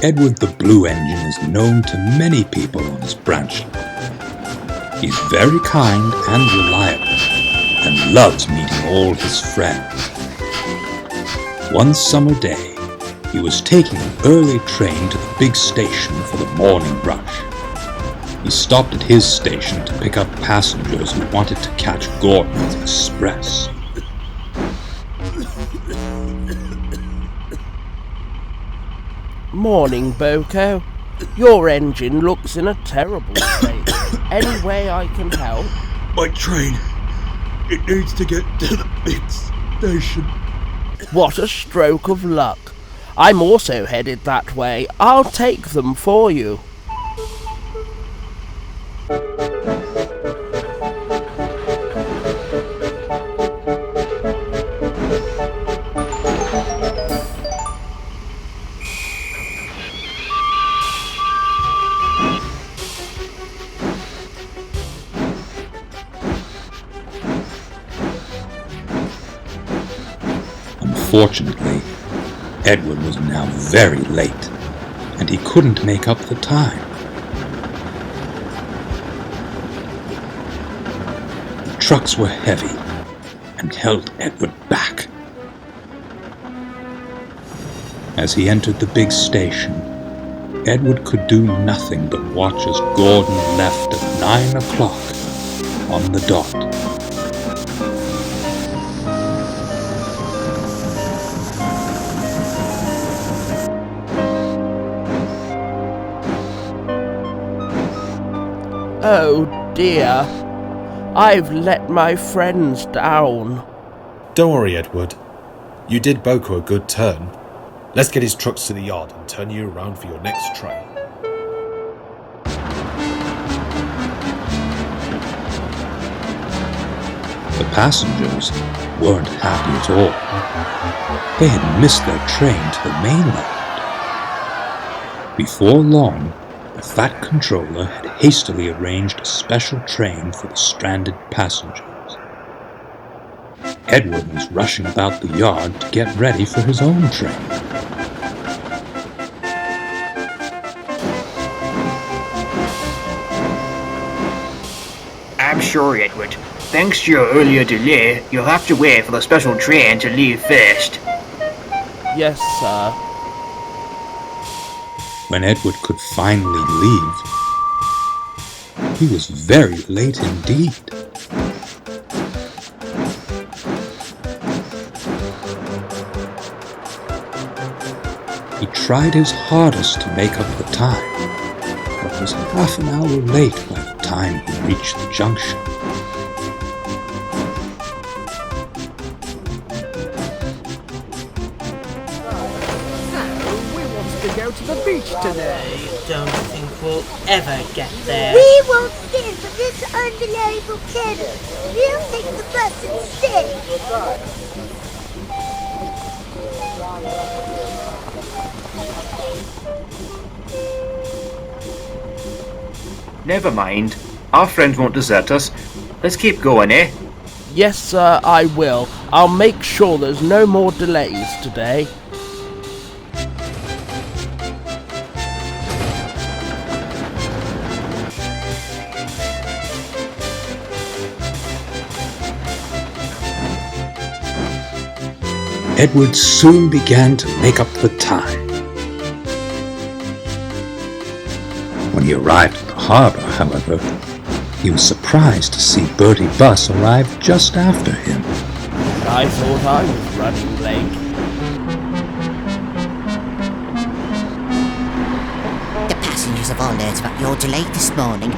Edward the Blue Engine is known to many people on his branch line. He's very kind and reliable, and loves meeting all his friends. One summer day, he was taking an early train to the big station for the morning rush. He stopped at his station to pick up passengers who wanted to catch Gordon's express. Morning, BoCo. Your engine looks in a terrible state. Any way I can help? My train. It needs to get to the big station. What a stroke of luck. I'm also headed that way. I'll take them for you. Unfortunately, Edward was now very late, and he couldn't make up the time. The trucks were heavy and held Edward back. As he entered the big station, Edward could do nothing but watch as Gordon left at 9 o'clock on the dot. Oh dear, I've let my friends down. Don't worry, Edward. You did BoCo a good turn. Let's get his trucks to the yard and turn you around for your next train. The passengers weren't happy at all. They had missed their train to the mainland. Before long, the Fat Controller had hastily arranged a special train for the stranded passengers. Edward was rushing about the yard to get ready for his own train. I'm sorry, Edward. Thanks to your earlier delay, you'll have to wait for the special train to leave first. Yes, sir. When Edward could finally leave, he was very late indeed. He tried his hardest to make up the time, but was half an hour late by the time he reached the junction. Go to the beach today. I don't think we'll ever get there. We won't stand for this unreliable tenor. We'll take the bus instead. Never mind. Our friends won't desert us. Let's keep going, eh? Yes, sir, I will. I'll make sure there's no more delays today. Edward soon began to make up the time. When he arrived at the harbour, however, he was surprised to see Bertie bus arrive just after him. I thought I was running late. The passengers have all learned about your delay this morning.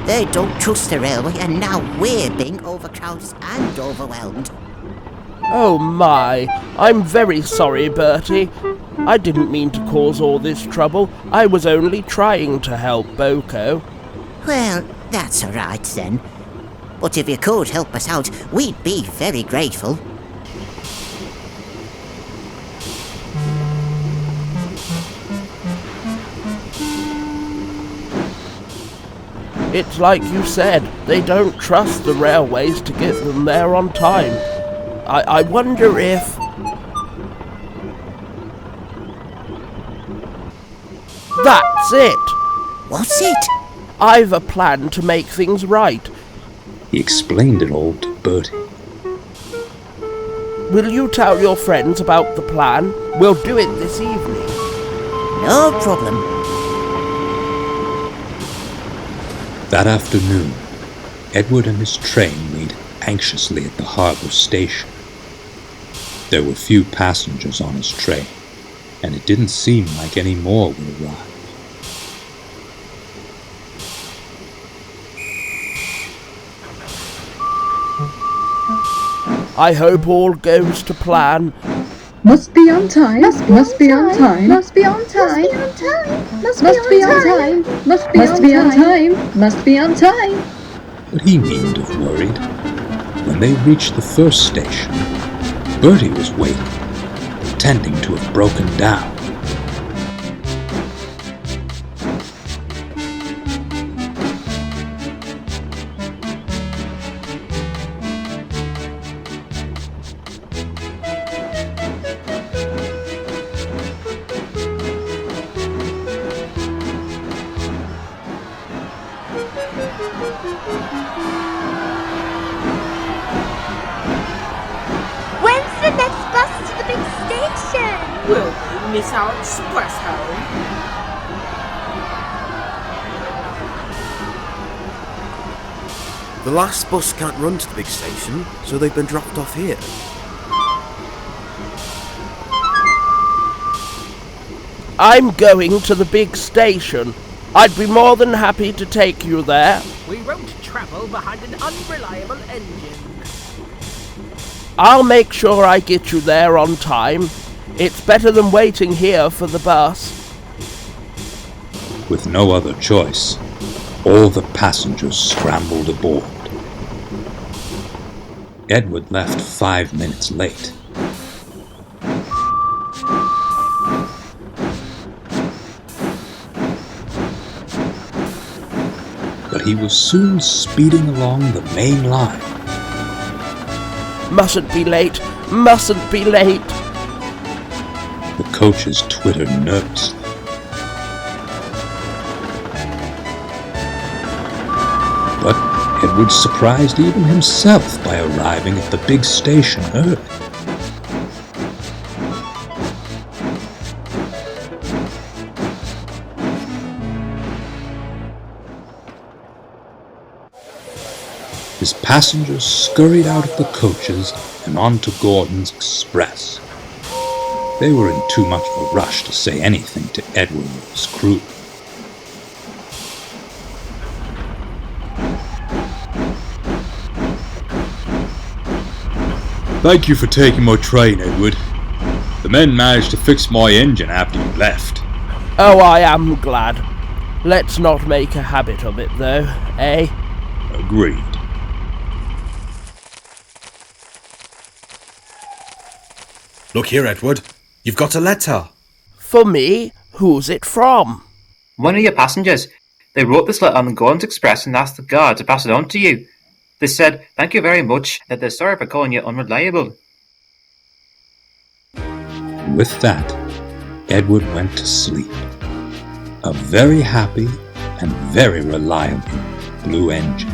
They don't trust the railway, and now we're being overcrowded and overwhelmed. Oh my, I'm very sorry, Bertie. I didn't mean to cause all this trouble. I was only trying to help BoCo. Well, that's all right then. But if you could help us out, we'd be very grateful. It's like you said, they don't trust the railways to get them there on time. I wonder if... That's it! What's it? I've a plan to make things right. He explained it all to Bertie. Will you tell your friends about the plan? We'll do it this evening. No problem. That afternoon, Edward and his train waited anxiously at the harbour station. There were few passengers on his train, and it didn't seem like any more would arrive. I hope all goes to plan. Must be on time. Must be on time. Must be on time. Must be on time. Must be on time. Must be on time. But he needn't have worried. When they reached the first station, Bertie was waiting, pretending to have broken down. When's the next bus to the big station? Will we miss our express home? The last bus can't run to the big station, so they've been dropped off here. I'm going to the big station. I'd be more than happy to take you there. We won't travel behind an unreliable engine. I'll make sure I get you there on time. It's better than waiting here for the bus. With no other choice, all the passengers scrambled aboard. Edward left 5 minutes late. But he was soon speeding along the main line. Mustn't be late. Mustn't be late. The coaches twittered nervously. But Edward surprised even himself by arriving at the big station early. His passengers scurried out of the coaches and onto Gordon's express. They were in too much of a rush to say anything to Edward or his crew. Thank you for taking my train, Edward. The men managed to fix my engine after you left. Oh, I am glad. Let's not make a habit of it, though, eh? Agreed. Look here, Edward. You've got a letter. For me? Who's it from? One of your passengers. They wrote this letter on the Gordon's Express and asked the guard to pass it on to you. They said, thank you very much, that they're sorry for calling you unreliable. With that, Edward went to sleep. A very happy and very reliable blue engine.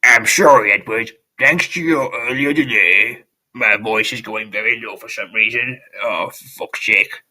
I'm sorry, Edward. Thanks to your earlier delay. My voice is going very low for some reason. Oh, for fuck's sake.